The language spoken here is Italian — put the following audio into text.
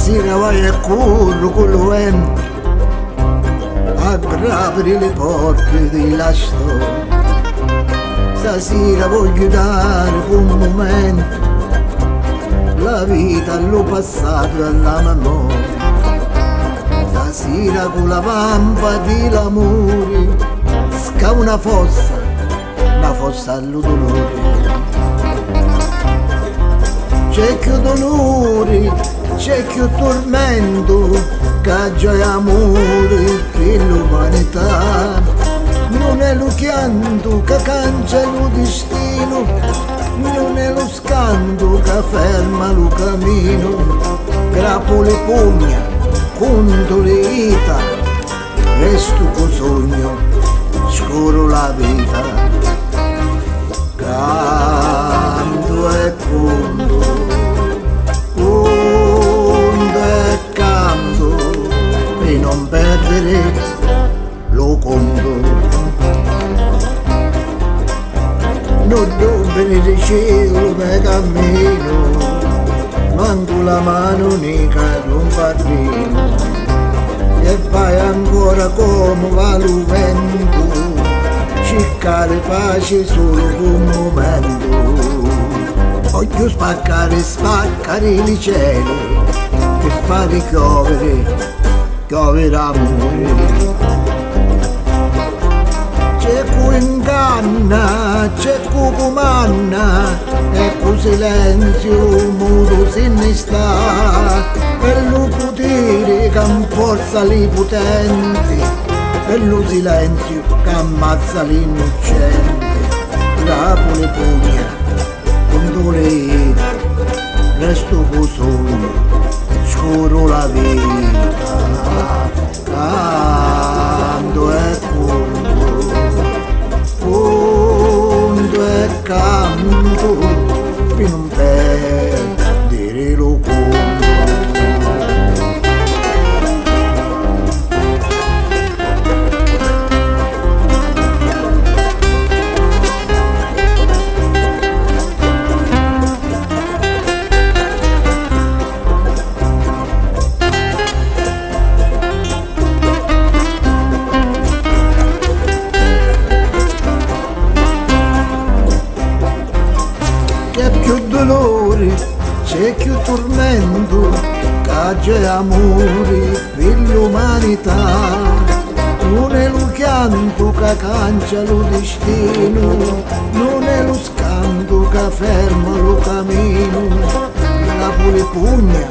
Stasera vai a corro con lo vento a aprire le porte della storia. Stasera voglio dare un momento la vita allo passato e alla memoria. Stasera con la vampa dell'amore scava una fossa allo dolore. C'è più dolore, c'è più tormento, che gioia e amore per l'umanità. Non è lo chianto che cancia lo destino, non è lo scanto che ferma lo cammino. Grappo le pugna, conto le dita, resto con sogno, scorro la vita. Canto e conto, conto e canto, per non perdere lo conto. Non rompere il cielo per cammino, manco la mano nica d'un padrino, e vai ancora come va lo vento, cercare pace solo un momento. Voglio spaccare il cielo per fare piovere amore. C'è cu inganna, c'è cu comanna, e cu silenzio muto se ne sta, e lo potere che forza li potenti, e lo silenzio che ammazza l'innocente. Capo le pugna, con le dita, resto con sogno, scorro la vita. Canto e conto e canto, per non perdere lo conto. C'è più dolore, c'è più tormento, che c'è amore per l'umanità. Non è lo chianto che cancia lo destino, non è lo scanto che ferma lo cammino. Capo le pugna,